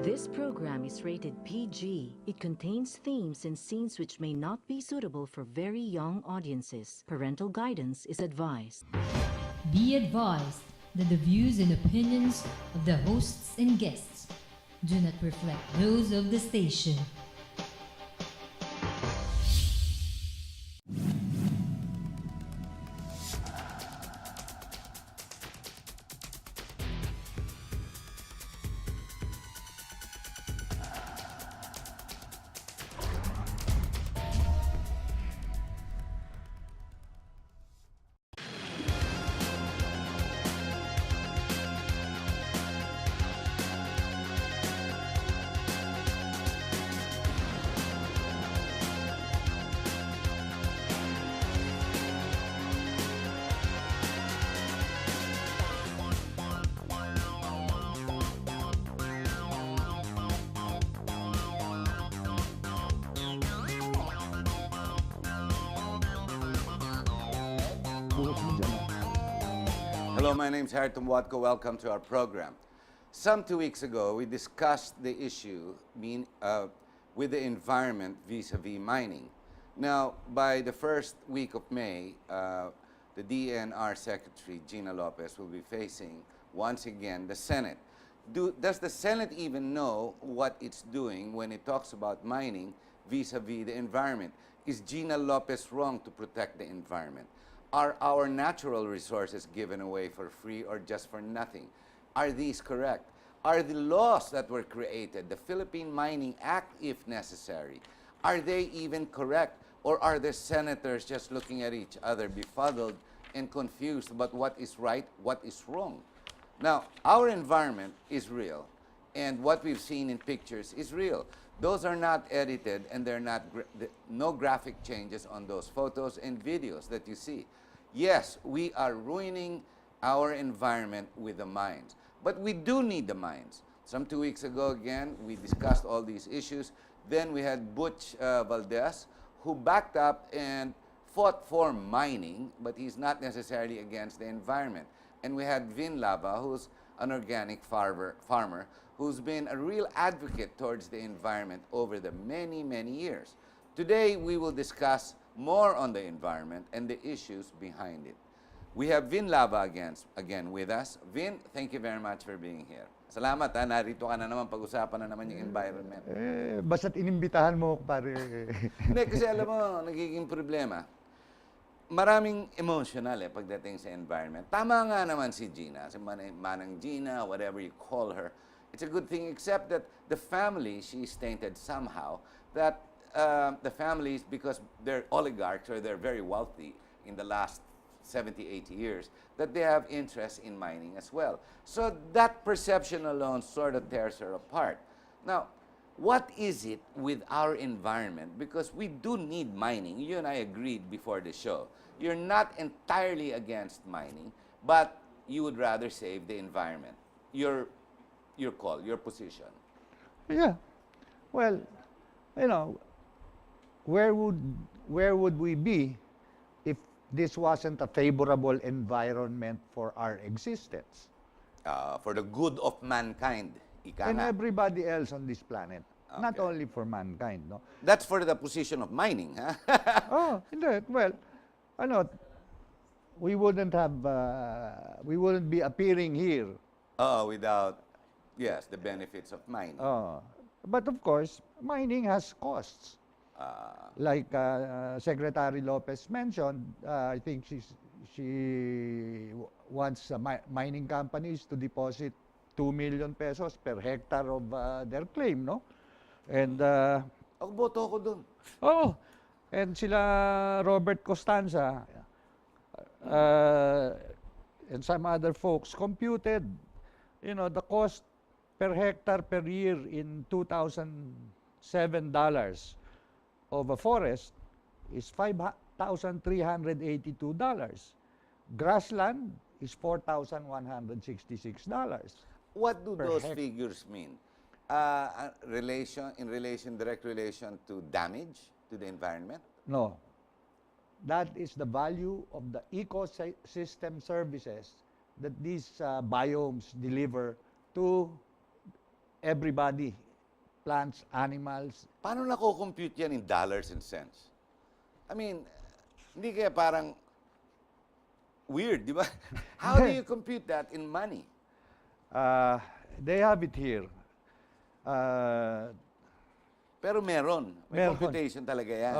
This program is rated PG. It contains themes and scenes which may not be suitable for very young audiences. Parental guidance is advised. Be advised that the views and opinions of the hosts and guests do not reflect those of the station. Hello, my name is Harriton Watko. Welcome to our program. Some 2 weeks ago, we discussed the issue with the environment vis-a-vis mining. Now, by the first week of May, the DNR Secretary, Gina Lopez, will be facing, once again, the Senate. Does the Senate even know what it's doing when it talks about mining vis-a-vis the environment? Is Gina Lopez wrong to protect the environment? Are our natural resources given away for free or just for nothing? Are these correct? Are the laws that were created, the Philippine Mining Act, if necessary, are they even correct? Or are the senators just looking at each other befuddled and confused about what is right, what is wrong? Now, our environment is real, and what we've seen in pictures is real. Those are not edited, and they're not no graphic changes on those photos and videos that you see. Yes, we are ruining our environment with the mines, but we do need the mines. Some 2 weeks ago, again, we discussed all these issues. Then we had Butch Valdez, who backed up and fought for mining, but he's not necessarily against the environment. And we had Vin Lava, who's an organic farmer who's been a real advocate towards the environment over the many, many years. Today, we will discuss more on the environment and the issues behind it. We have Vin Lava again with us. Vin, thank you very much for being here. Salamat ha, narito ka na naman, pag-usapan na naman yung environment. Basta't inimbitahan mo, pare. Hindi, kasi alam mo, nagiging problema. Maraming emotional pagdating sa environment. Tama nga naman si Gina, si Manang Gina, whatever you call her. It's a good thing, except that the family, she's tainted somehow, that the families, because they're oligarchs or they're very wealthy in the last 70, 80 years, that they have interest in mining as well. So that perception alone sort of tears her apart. Now, what is it with our environment? Because we do need mining. You and I agreed before the show. You're not entirely against mining, but you would rather save the environment. Your call, your position. Yeah. Well, you know, where would we be if this wasn't a favorable environment for our existence? For the good of mankind. Ika And nga. everybody else on this planet. Not Okay. only for mankind, no? That's for the position of mining, ha? Oh, hindi. Well, ano, we wouldn't be appearing here. Without, yes, the benefits of mining. But of course, mining has costs. Like Secretary Lopez mentioned, I think she wants mining companies to deposit 2 million pesos per hectare of their claim, no? And Ako, boto ko dun. oh, and sila Robert Costanza and some other folks computed, you know, the cost per hectare per year in $2,007 of a forest is $5,382. Grassland is $4,166. What do Per those hectare. figures mean? Direct relation to damage to the environment? No. That is the value of the ecosystem services that these biomes deliver to everybody, plants, animals. Paano nako-compute yan in dollars and cents? I mean, hindi kaya parang weird, di ba? How do you compute that in money? They have it here. Pero meron. May Meron. computation talaga yan.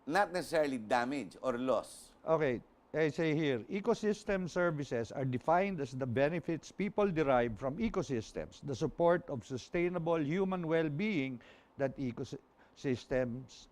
Not necessarily damage or loss. Okay, I say here, ecosystem services are defined as the benefits people derive from ecosystems, the support of sustainable human well-being that ecosystems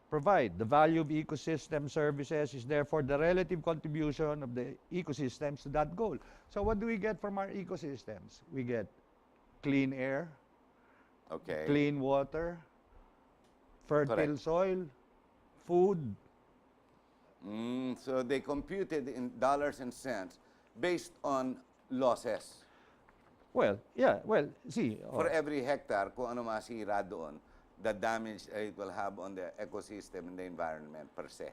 provide. The value of ecosystem services is therefore the relative contribution of the ecosystems to that goal. So what do we get from our ecosystems? We get clean air, Okay. clean water, fertile Correct. soil, food. So they computed in dollars and cents based on losses. Well, yeah, well, see. For every hectare, kung ano masira doon, the damage it will have on the ecosystem and the environment per se.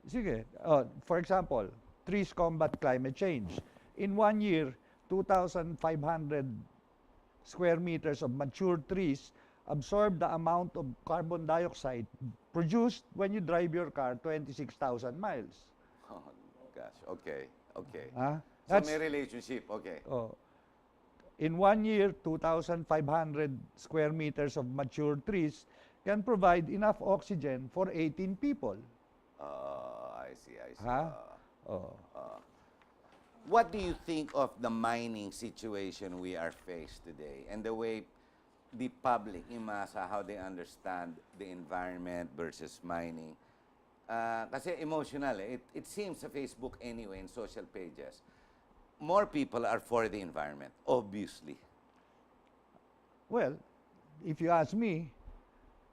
Sige. For example, trees combat climate change. In 1 year, 2,500 square meters of mature trees absorb the amount of carbon dioxide produced when you drive your car 26,000 miles. Oh, gosh. Okay. Okay. Huh? So may relationship. Okay. In 1 year, 2,500 square meters of mature trees can provide enough oxygen for 18 people. I see. I see. Huh? What do you think of the mining situation we are faced today and the way the public, yung masa, how they understand the environment versus mining? Kasi emotional eh. It seems sa Facebook anyway, in social pages, more people are for the environment, obviously. Well, if you ask me,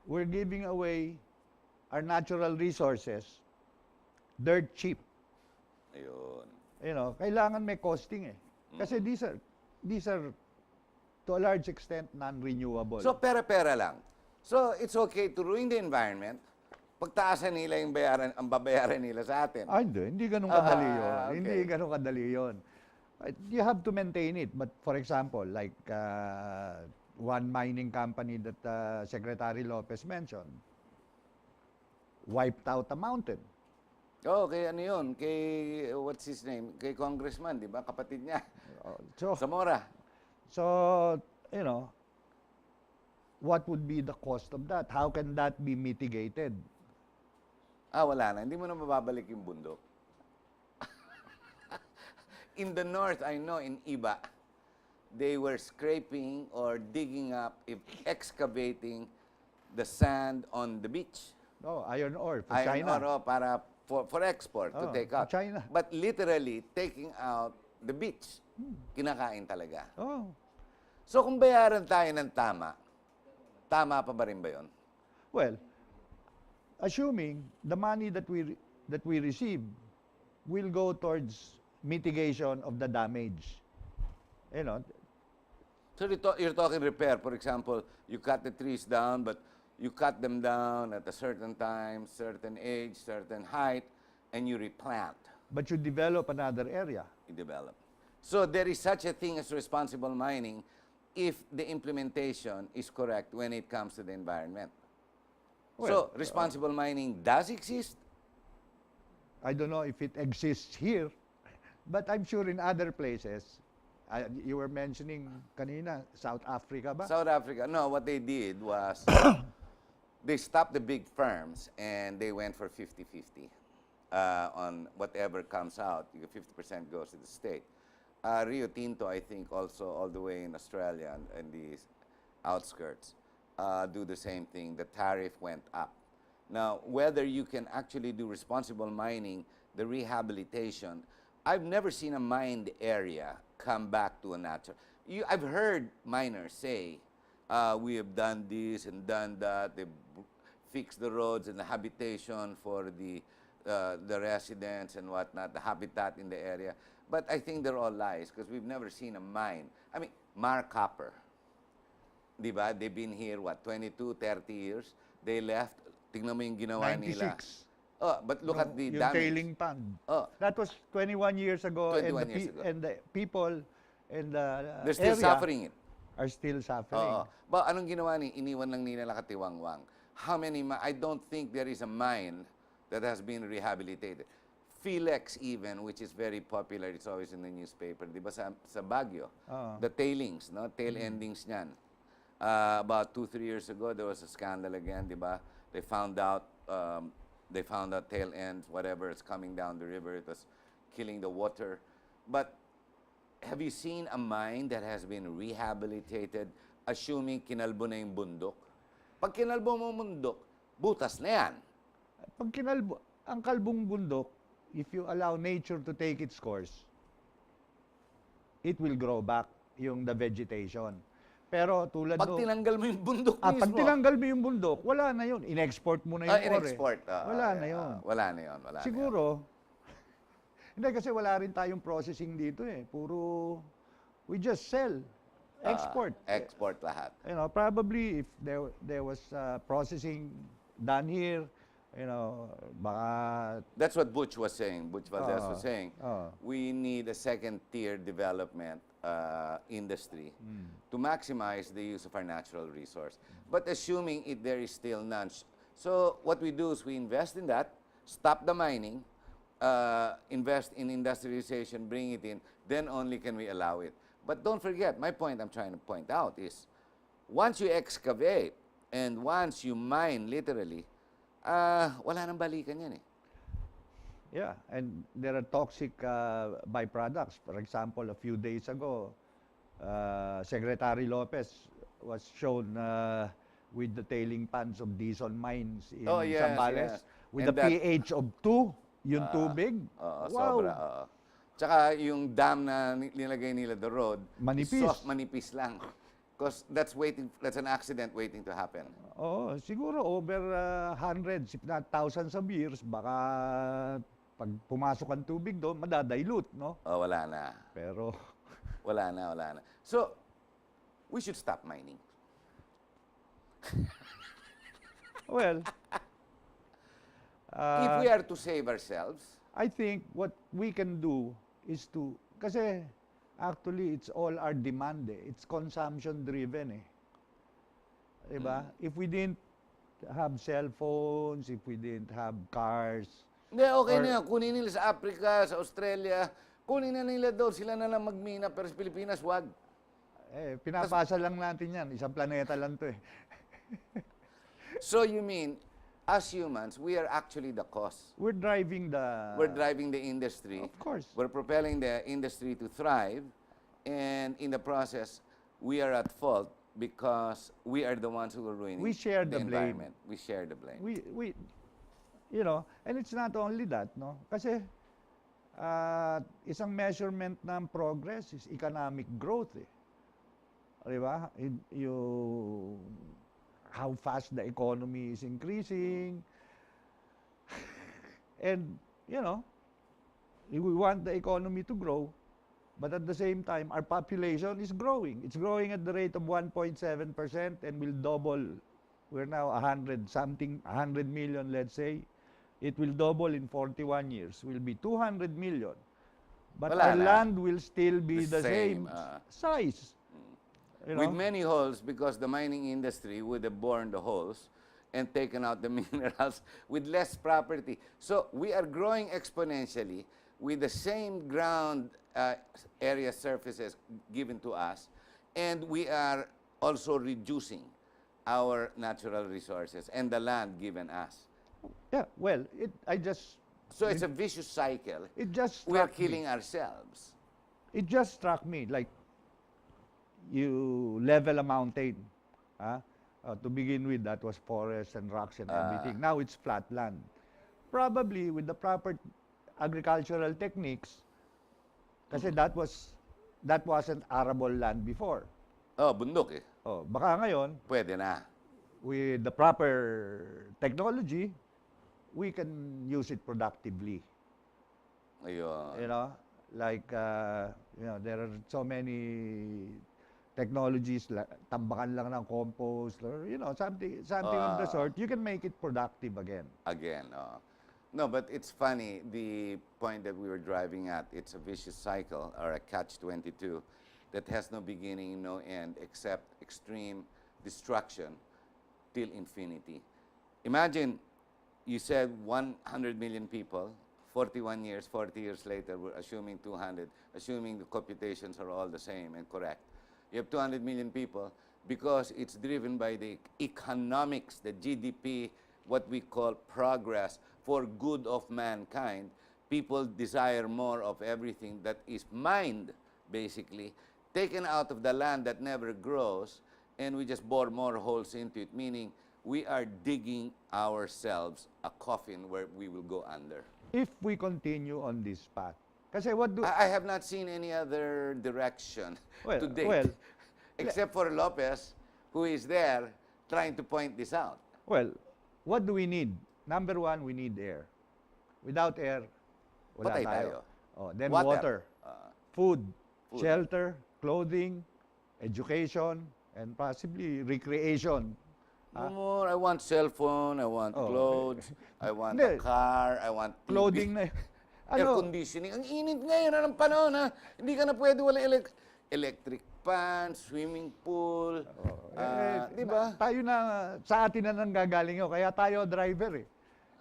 we're giving away our natural resources dirt cheap. Ayun. You know, kailangan may costing eh. Kasi these are to a large extent non-renewable. So pera-pera lang. So it's okay to ruin the environment, pagtaasan nila yung bayaran, ang babayaran nila sa atin. Hindi ganun kadali yun. okay. Hindi ganun kadali yun. You have to maintain it. But for example, like one mining company that Secretary Lopez mentioned, wiped out a mountain. Oh, kay ano yun? Kay, what's his name? Kay congressman, di ba? Kapatid niya. So, Zamora. So, you know, what would be the cost of that? How can that be mitigated? Wala na. Hindi mo na mababalik yung bundok. In the north, I know, in Iba, they were scraping or digging up, excavating the sand on the beach. Iron ore for Iron China. ore para for export to take out. China. But literally, taking out the beach. Kinakain talaga. So kung bayaran tayo ng tama, tama pa ba rin ba yun? Well, assuming the money that we receive will go towards mitigation of the damage. You know. So you're talking repair. For example, you cut the trees down, but you cut them down at a certain time, certain age, certain height, and you replant. But you develop another area. You develop. So there is such a thing as responsible mining if the implementation is correct when it comes to the environment. So responsible mining does exist? I don't know if it exists here, but I'm sure in other places. You were mentioning kanina, South Africa ba? South Africa, no, what they did was they stopped the big firms and they went for 50-50 on whatever comes out. 50% goes to the state. Rio Tinto, I think, also all the way in Australia and the outskirts do the same thing. The tariff went up. Now, whether you can actually do responsible mining, the rehabilitation, I've never seen a mined area come back to a natural. I've heard miners say, we have done this and done that. They've fixed the roads and the habitation for the residents and whatnot, the habitat in the area. But I think they're all lies because we've never seen a mine. I mean, Mar Copper, di ba? They've been here, what, 22, 30 years? They left. Tingnan mo yung ginawa 96. nila. But look at the yung damage. tailing pond. That was 21 years ago. 21 years ago. And the people in the They're still area suffering it. are still suffering. Oo. Ba, anong ginawa ni? Iniwan lang nila nakatiwangwang. How many, I don't think there is a mine that has been rehabilitated. Philex even, which is very popular, it's always in the newspaper, di ba sa Baguio? The tailings, no? Tail endings niyan. About 2-3 years ago, there was a scandal again, di ba? They found out tail ends, whatever is coming down the river, it was killing the water. But have you seen a mine that has been rehabilitated, assuming kinalbo na yung bundok? Pag kinalbo mo bundok, butas na yan. Pag ang kalbong bundok, if you allow nature to take its course, it will grow back the vegetation. Pero tulad Pag tinanggal mo yung bundok mismo. pag tinanggal mo yung bundok, wala na yun. In-export mo na yung ore. In-export. Wala na yun. Wala na yun. Siguro, hindi kasi wala rin tayong processing dito eh. Puro, we just sell. Export. Export lahat. You know, probably if there was processing done here, you know, baka... That's what Butch was saying. Butch Valdez was saying, we need a second-tier development industry to maximize the use of our natural resource. But assuming there is still none. So what we do is we invest in that, stop the mining, invest in industrialization, bring it in, then only can we allow it. But don't forget, my point I'm trying to point out is, once you excavate and once you mine literally, wala nang balikan yan eh. Yeah, and there are toxic byproducts. For example, a few days ago, Secretary Lopez was shown with the tailing ponds of diesel mines in Zambales with And a pH of 2, yung tubig. Wow. Wow. Sobra. Tsaka yung dam na nilagay nila the road, Manipis. soft, manipis lang. Because that's an accident waiting to happen. Oo, siguro over hundreds, if not thousands of years, baka pag pumasok ang tubig doon, madadilute, no? Wala na. Pero, Wala na. So, we should stop mining. well, If we are to save ourselves, I think what we can do is to, kasi actually it's all our demand eh. It's consumption driven eh. Diba? If we didn't have cell phones, if we didn't have cars, hindi, okay na yan. Kunin nila sa Africa, sa Australia, kunin na nila doon. Sila na lang magmina, pero sa Pilipinas, wag. pinapasa lang natin yan. Isang planeta lang to eh. So you mean, as humans, we are actually the cause. We're driving We're driving the industry. Of course. We're propelling the industry to thrive. And in the process, we are at fault because we are the ones who are ruining We share the blame. environment. We share the blame. We you know, and it's not only that, no? Kasi isang measurement ng progress is economic growth eh. Di ba? How fast the economy is increasing. And, you know, we want the economy to grow, but at the same time, our population is growing. It's growing at the rate of 1.7% and will double. We're now 100 million, let's say. It will double in 41 years. Will be 200 million. But Wala our na. land will still be The the same, same size. You know? With many holes, because the mining industry would have borne the holes and taken out the minerals with less property. So we are growing exponentially with the same ground area surfaces given to us, and we are also reducing our natural resources and the land given us. Yeah, well, So it's a vicious cycle. it just We are struck me. killing ourselves. It just struck me like you level a mountain. To begin with, that was forest and rocks and everything. Now it's flat land. Probably with the proper agricultural techniques, kasi that wasn't arable land before. Oh, bundok eh. Oh, baka ngayon, Pwede na. with the proper technology, we can use it productively. Ayun. You know, like there are so many technologies, tambakan lang ng compost or something of the sort. You can make it productive again. No, but it's funny, the point that we were driving at, it's a vicious cycle or a catch-22. that has no beginning, no end, except extreme destruction till infinity. Imagine you said 100 million people, 41 years, 40 years later, we're assuming 200, assuming the computations are all the same and correct. You have 200 million people because it's driven by the economics, the GDP, what we call progress for good of mankind. People desire more of everything that is mined, basically, taken out of the land that never grows, and we just bore more holes into it, meaning we are digging ourselves a coffin where we will go under. If we continue on this path. Kasi what do... I have not seen any other direction Well, to date, well, except for Lopez, who is there trying to point this out. Well, what do we need? Number one, we need air. Without air, wala Patay tayo. tayo. Oh, then Water. water, food, Food. shelter, clothing, education, and possibly recreation. No more, I want cell phone, I want Oh. clothes, I want Hindi. a car, I want TV. Clothing na Air conditioning. Ang init ngayon ng panahon, ha? Hindi ka na pwede wala electric pan, swimming pool. Di ba? Tayo na, sa atin na nanggagaling yun. Kaya tayo driver eh.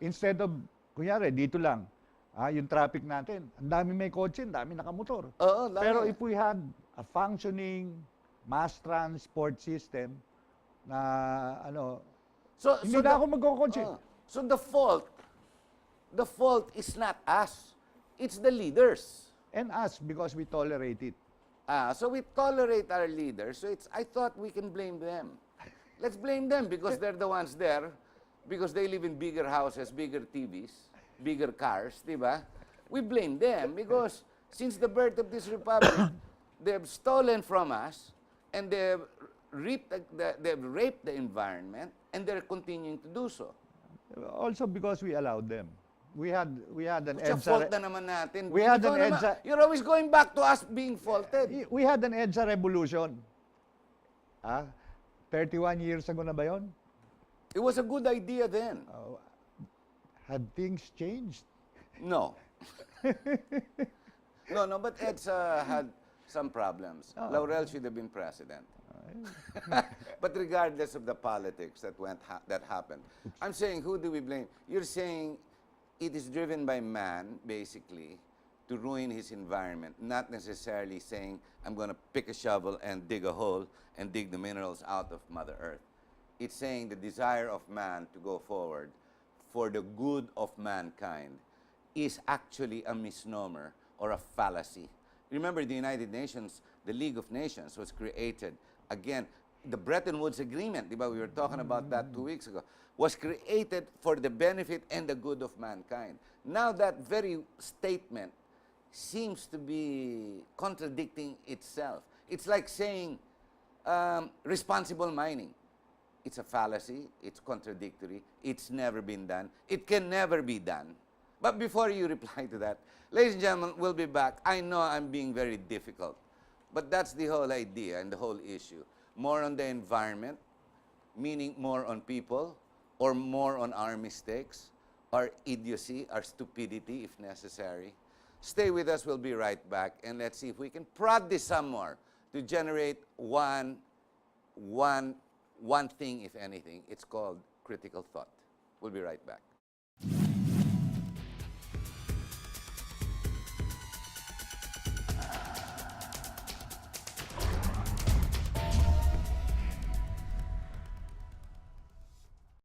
Instead of, kunyari, dito lang, yung traffic natin, ang dami may kotse, ang dami nakamotor. Oo, lagi. Pero if we had a functioning mass transport system na hindi na ako magkokotse. So the fault is not us. It's the leaders. And us, because we tolerate it. So we tolerate our leaders. So I thought we can blame them. Let's blame them because they're the ones there, because they live in bigger houses, bigger TVs, bigger cars, di ba? We blame them because since the birth of this republic, they've stolen from us and they've raped the environment, and they're continuing to do so. Also because we allowed them. We had an Sa EDSA. fault na naman natin. We had Ikaw an naman, EDSA. You're always going back to us being faulted. We had an EDSA revolution. 31 years ago na ba yun? It was a good idea then. Had things changed? No. No, but EDSA had some problems. Laurel should have been president. But regardless of the politics that happened, I'm saying, who do we blame? You're saying it is driven by man, basically, to ruin his environment, not necessarily saying, I'm going to pick a shovel and dig a hole and dig the minerals out of Mother Earth. It's saying the desire of man to go forward for the good of mankind is actually a misnomer or a fallacy. Remember, the United Nations, the League of Nations, was created, again, the Bretton Woods Agreement, we were talking about that 2 weeks ago, was created for the benefit and the good of mankind. Now that very statement seems to be contradicting itself. It's like saying responsible mining. It's a fallacy, it's contradictory, it's never been done, it can never be done. But before you reply to that, ladies and gentlemen, we'll be back. I know I'm being very difficult, but that's the whole idea and the whole issue. More on the environment, meaning more on people, or more on our mistakes, our idiocy, our stupidity, if necessary. Stay with us, we'll be right back, and let's see if we can prod this some more to generate one thing, if anything. It's called critical thought. We'll be right back.